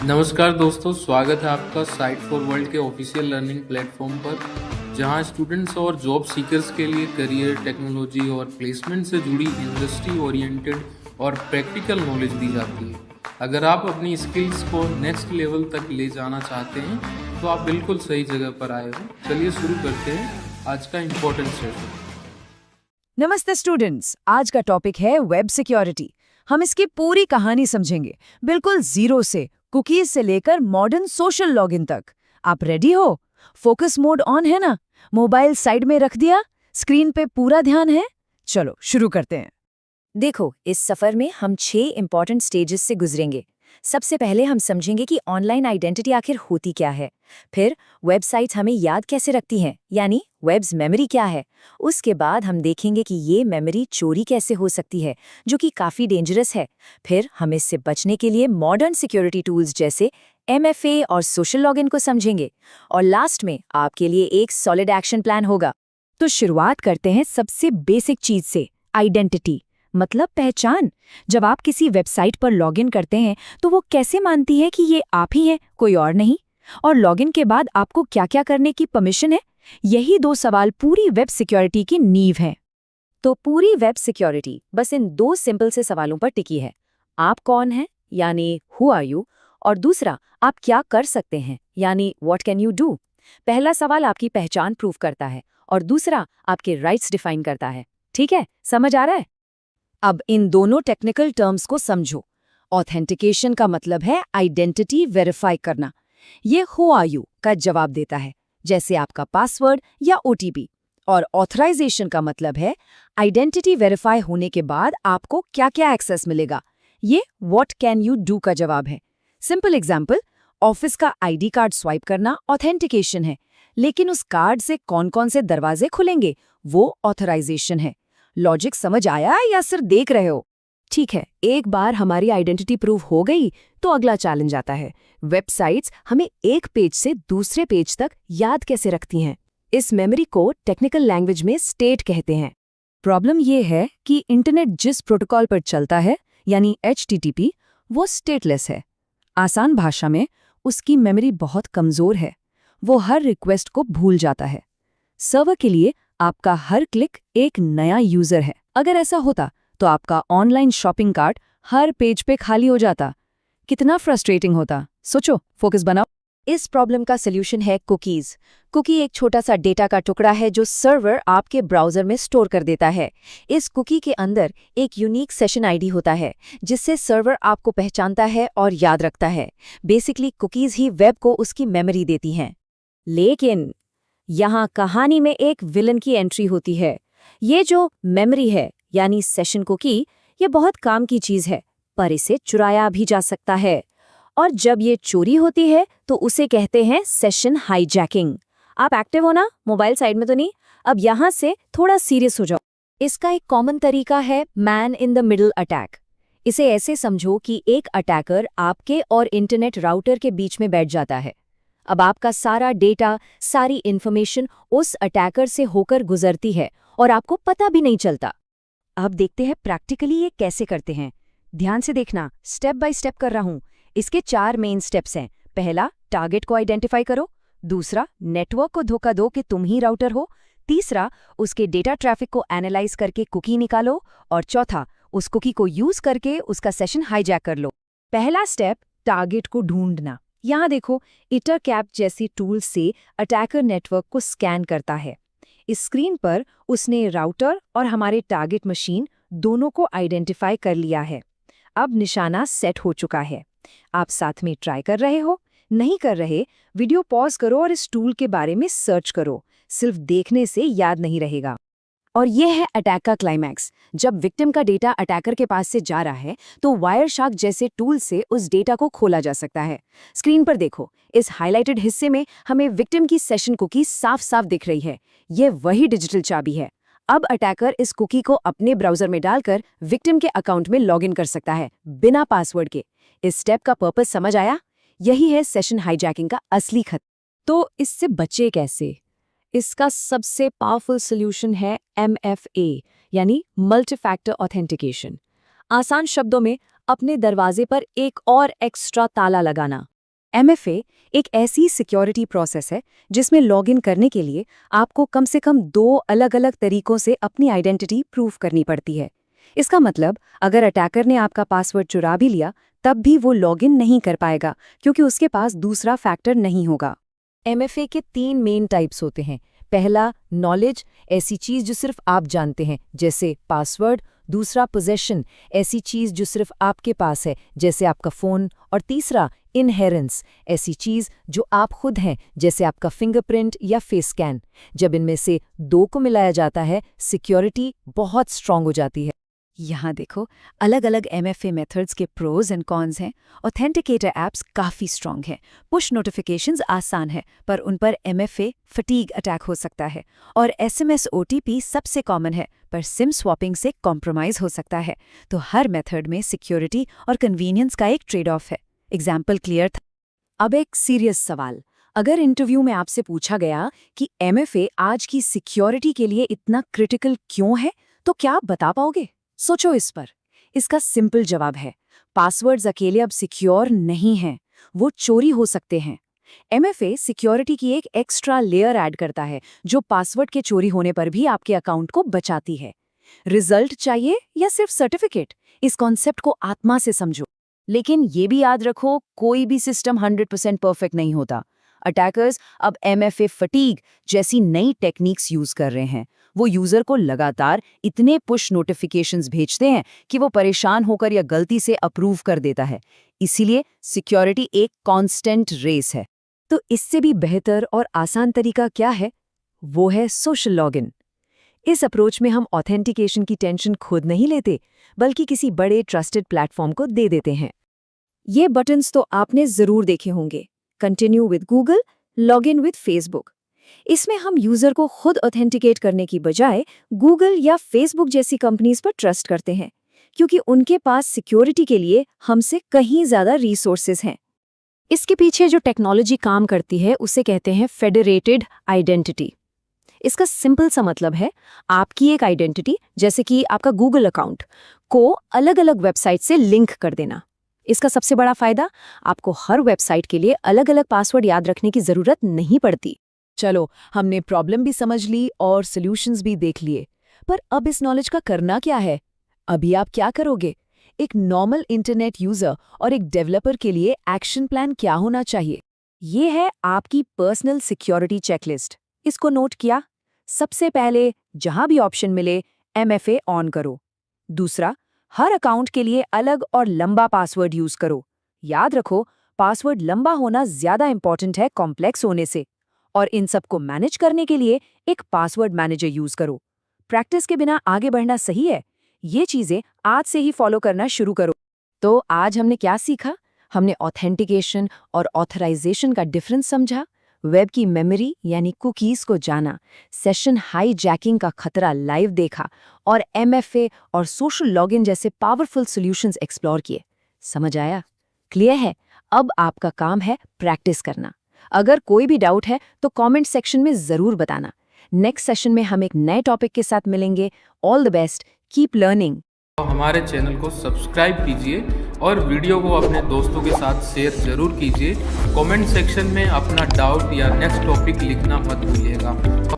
नमस्कार दोस्तों, स्वागत है आपका साइट फॉर वर्ल्ड के ऑफिशियल लर्निंग प्लेटफॉर्म पर, जहां स्टूडेंट्स और जॉब सीकर्स के लिए करियर, टेक्नोलॉजी और प्लेसमेंट से जुड़ी इंडस्ट्री ओरिएंटेड और प्रैक्टिकल नॉलेज दी जाती है। अगर आप अपनी स्किल्स को नेक्स्ट लेवल तक ले जाना चाहते हैं, तो आप बिल्कुल सही जगह पर आए हो। चलिए शुरू करते हैं आज का इम्पोर्टेंट सेशन। नमस्ते स्टूडेंट्स, आज का टॉपिक है वेब सिक्योरिटी। हम इसकी पूरी कहानी समझेंगे, बिल्कुल जीरो से, कुकीज से लेकर मॉडर्न सोशल लॉगिन तक। आप रेडी हो? फोकस मोड ऑन है ना? मोबाइल साइड में रख दिया? स्क्रीन पे पूरा ध्यान है? चलो शुरू करते हैं। देखो, इस सफर में हम 6 इंपॉर्टेंट स्टेजेस से गुजरेंगे। सबसे पहले हम समझेंगे कि ऑनलाइन आइडेंटिटी आखिर होती क्या है। फिर वेबसाइट्स हमें याद कैसे रखती हैं, यानी वेब्स मेमोरी क्या है। उसके बाद हम देखेंगे कि ये मेमोरी चोरी कैसे हो सकती है, जो कि काफ़ी डेंजरस है। फिर हम इससे बचने के लिए मॉडर्न सिक्योरिटी टूल्स जैसे MFA और सोशल लॉगिन को समझेंगे। और लास्ट में आपके लिए एक सॉलिड एक्शन प्लान होगा। तो शुरुआत करते हैं सबसे बेसिक चीज से, आइडेंटिटी मतलब पहचान। जब आप किसी वेबसाइट पर लॉगिन करते हैं तो वो कैसे मानती है कि ये आप ही हैं, कोई और नहीं? और लॉगिन के बाद आपको क्या-क्या करने की परमिशन है? यही 2 सवाल पूरी वेब सिक्योरिटी की नींव हैं। तो पूरी वेब सिक्योरिटी बस इन 2 सिंपल से सवालों पर टिकी है। आप कौन हैं, यानी हु आर यू, और दूसरा आप क्या कर सकते हैं, यानी व्हाट कैन यू डू। पहला सवाल आपकी पहचान प्रूव करता है और दूसरा आपके राइट्स डिफाइन करता है। ठीक है, समझ आ रहा है? अब इन दोनों टेक्निकल टर्म्स को समझो। ऑथेंटिकेशन का मतलब है आइडेंटिटी वेरीफाई करना। ये हु आर यू का जवाब देता है, जैसे आपका पासवर्ड या OTP। और ऑथराइजेशन का मतलब है आइडेंटिटी वेरीफाई होने के बाद आपको क्या-क्या एक्सेस मिलेगा। ये व्हाट कैन यू डू का जवाब है। सिंपल एग्जांपल, ऑफिस का ID कार्ड स्वाइप करना ऑथेंटिकेशन है, लेकिन उस कार्ड से कौन-कौन से दरवाजे खुलेंगे वो ऑथराइजेशन है। लॉजिक समझ आया या सिर्फ देख रहे हो? ठीक है, एक बार हमारी आइडेंटिटी प्रूव हो गई तो अगला चैलेंज आता है। वेबसाइट्स हमें एक पेज से दूसरे पेज तक याद कैसे रखती हैं? इस मेमोरी को टेक्निकल लैंग्वेज में स्टेट कहते हैं। प्रॉब्लम ये है कि इंटरनेट जिस प्रोटोकॉल पर चलता है, यानी HTTP, वो स्टेटलेस है। आसान भाषा में उसकी मेमोरी बहुत कमजोर है। वो हर रिक्वेस्ट को भूल जाता है। सर्वर के लिए आपका हर क्लिक एक नया यूजर है। अगर ऐसा होता तो आपका ऑनलाइन शॉपिंग कार्ट हर पेज पे खाली हो जाता। कितना फ्रस्ट्रेटिंग होता। सोचो, फोकस बनाओ। इस प्रॉब्लम का सल्यूशन है कुकीज। कुकी एक छोटा सा डेटा का टुकड़ा है जो सर्वर आपके ब्राउजर में स्टोर कर देता है। इस कुकी के अंदर एक यूनिक सेशन आईडी होता है, जिससे सर्वर आपको पहचानता है और याद रखता है। बेसिकली कुकीज ही वेब को उसकी मेमोरी देती हैं। लेकिन यहाँ कहानी में एक विलन की एंट्री होती है। ये जो मेमोरी है, यानी सेशन कुकी, ये बहुत काम की चीज है, पर इसे चुराया भी जा सकता है। और जब ये चोरी होती है तो उसे कहते हैं सेशन हाईजैकिंग। आप एक्टिव हो ना? मोबाइल साइड में तो नहीं? अब यहाँ से थोड़ा सीरियस हो जाओ। इसका एक कॉमन तरीका है man in the middle attack. इसे ऐसे समझो कि एक अटैकर आपके और इंटरनेट राउटर के बीच में बैठ जाता है। अब आपका सारा डेटा, सारी इन्फॉर्मेशन उस अटैकर से होकर गुजरती है और आपको पता भी नहीं चलता। अब देखते हैं प्रैक्टिकली ये कैसे करते हैं। ध्यान से देखना, स्टेप बाय स्टेप कर रहा हूं। इसके 4 मेन स्टेप्स हैं। पहला, टारगेट को आइडेंटिफाई करो। दूसरा, नेटवर्क को धोखा दो कि तुम ही राउटर हो। तीसरा, उसके डेटा ट्रैफिक को एनालाइज करके कुकी निकालो। और चौथा, उस कुकी को यूज करके उसका सेशन हाईजैक कर लो। पहला स्टेप, टारगेट को ढूंढना। यहाँ देखो, इटरकैप जैसी टूल से अटैकर नेटवर्क को स्कैन करता है। इस स्क्रीन पर उसने राउटर और हमारे टारगेट मशीन दोनों को आइडेंटिफाई कर लिया है। अब निशाना सेट हो चुका है। आप साथ में ट्राई कर रहे हो? नहीं कर रहे? वीडियो पॉज करो और इस टूल के बारे में सर्च करो। सिर्फ देखने से याद नहीं रहेगा। और यह है अटैक का क्लाइमैक्स। जब विक्टिम का डेटा अटैकर के पास से जा रहा है तो वायरशार्क जैसे टूल से उस डेटा को खोला जा सकता है। स्क्रीन पर देखो, इस हाइलाइटेड हिस्से में हमें विक्टिम की सेशन कुकी साफ साफ दिख रही है। यह वही डिजिटल चाबी है। अब अटैकर इस कुकी को अपने ब्राउजर में डालकर विक्टिम के अकाउंट में लॉगिन कर सकता है, बिना पासवर्ड के। इस स्टेप का पर्पस समझ आया? यही है सेशन हाईजैकिंग का असली खतरा। तो इससे बचे कैसे? इसका सबसे पावरफुल सॉल्यूशन है MFA, यानी मल्टी फैक्टर ऑथेंटिकेशन। आसान शब्दों में, अपने दरवाजे पर एक और एक्स्ट्रा ताला लगाना। MFA एक ऐसी सिक्योरिटी प्रोसेस है जिसमें लॉगिन करने के लिए आपको कम से कम 2 अलग-अलग तरीकों से अपनी आइडेंटिटी प्रूव करनी पड़ती है। इसका मतलब अगर अटैकर ने आपका पासवर्ड चुरा भी लिया, तब भी वो लॉगिन नहीं कर पाएगा क्योंकि उसके पास दूसरा फैक्टर नहीं होगा। MFA के 3 मेन टाइप्स होते हैं। पहला, नॉलेज, ऐसी चीज जो सिर्फ आप जानते हैं, जैसे पासवर्ड। दूसरा, पोजेशन, ऐसी चीज जो सिर्फ आपके पास है, जैसे आपका फोन। और तीसरा, इनहेरेंस, ऐसी चीज जो आप खुद हैं, जैसे आपका फिंगरप्रिंट या फेस स्कैन। जब इनमें से 2 को मिलाया जाता है, सिक्योरिटी बहुत स्ट्रांग हो जाती है। यहाँ देखो, अलग-अलग MFA मेथड्स के प्रोज एंड कॉन्स हैं। ऑथेंटिकेटर ऐप्स काफ़ी स्ट्रांग हैं। पुश नोटिफिकेशंस आसान है, पर उन पर MFA फटीग अटैक हो सकता है। और SMS OTP सबसे कॉमन है, पर सिम स्वैपिंग से कॉम्प्रोमाइज हो सकता है। तो हर मेथड में सिक्योरिटी और कन्वीनियंस का एक ट्रेड ऑफ है। एग्जाम्पल क्लियर था? अब एक सीरियस सवाल। अगर इंटरव्यू में आपसे पूछा गया कि MFA आज की सिक्योरिटी के लिए इतना क्रिटिकल क्यों है, तो क्या आप बता पाओगे? सोचो इस पर। इसका सिंपल जवाब है, पासवर्ड्स अकेले अब सिक्योर नहीं हैं, वो चोरी हो सकते हैं। MFA सिक्योरिटी की एक एक्स्ट्रा लेयर ऐड करता है जो पासवर्ड के चोरी होने पर भी आपके अकाउंट को बचाती है। रिजल्ट चाहिए या सिर्फ सर्टिफिकेट? इस कॉन्सेप्ट को आत्मा से समझो। लेकिन ये भी याद रखो, कोई भी सिस्टम 100% परफेक्ट नहीं होता। अटैकर्स अब MFA फटीग जैसी नई टेक्निक्स यूज कर रहे हैं। वो यूजर को लगातार इतने पुश नोटिफिकेशंस भेजते हैं कि वो परेशान होकर या गलती से अप्रूव कर देता है। इसीलिए सिक्योरिटी एक कांस्टेंट रेस है। तो इससे भी बेहतर और आसान तरीका क्या है? वो है सोशल लॉगिन। इस अप्रोच में हम ऑथेंटिकेशन की टेंशन खुद नहीं लेते, बल्कि किसी बड़े ट्रस्टेड प्लेटफॉर्म को दे देते हैं। ये बटन्स तो आपने जरूर देखे होंगे। Continue with Google, login with Facebook. इसमें हम यूजर को खुद ऑथेंटिकेट करने की बजाय गूगल या फेसबुक जैसी कंपनीज पर ट्रस्ट करते हैं, क्योंकि उनके पास सिक्योरिटी के लिए हमसे कहीं ज्यादा रिसोर्सेज हैं। इसके पीछे जो टेक्नोलॉजी काम करती है उसे कहते हैं फेडरेटेड आइडेंटिटी। इसका सिंपल सा मतलब है, आपकी एक आइडेंटिटी, जैसे कि आपका गूगल अकाउंट, को अलग-अलग वेबसाइट से लिंक कर देना। इसका सबसे बड़ा फायदा, आपको हर वेबसाइट के लिए अलग-अलग पासवर्ड याद रखने की जरूरत नहीं पड़ती। चलो, हमने प्रॉब्लम भी समझ ली और सॉल्यूशंस भी देख लिए, पर अब इस नॉलेज का करना क्या है? अभी आप क्या करोगे? एक नॉर्मल इंटरनेट यूजर और एक डेवलपर के लिए एक्शन प्लान क्या होना चाहिए? ये है आपकी पर्सनल सिक्योरिटी चेकलिस्ट। इसको नोट किया? सबसे पहले जहां भी ऑप्शन मिले, MFA ऑन करो। दूसरा, हर अकाउंट के लिए अलग और लंबा पासवर्ड यूज करो। याद रखो, पासवर्ड लंबा होना ज्यादा इंपॉर्टेंट है कॉम्प्लेक्स होने से। और इन सबको मैनेज करने के लिए एक पासवर्ड मैनेजर यूज करो। प्रैक्टिस के बिना आगे बढ़ना सही है। ये चीजें आज से ही फॉलो करना शुरू करो। तो आज हमने क्या सीखा? हमने ऑथेंटिकेशन और ऑथराइजेशन का डिफरेंस समझा, वेब की मेमोरी यानी कुकीज को जाना, सेशन हाईजैकिंग का खतरा लाइव देखा और MFA और सोशल लॉगिन जैसे पावरफुल सॉल्यूशंस एक्सप्लोर किए। समझ आया? क्लियर है? अब आपका काम है प्रैक्टिस करना। अगर कोई भी डाउट है तो कमेंट सेक्शन में जरूर बताना। नेक्स्ट सेशन में हम एक नए टॉपिक के साथ मिलेंगे। All the best, keep learning. हमारे चैनल को सब्सक्राइब कीजिए और वीडियो को अपने दोस्तों के साथ शेयर जरूर कीजिए। कमेंट सेक्शन में अपना डाउट या नेक्स्ट टॉपिक लिखना मत भूलिएगा।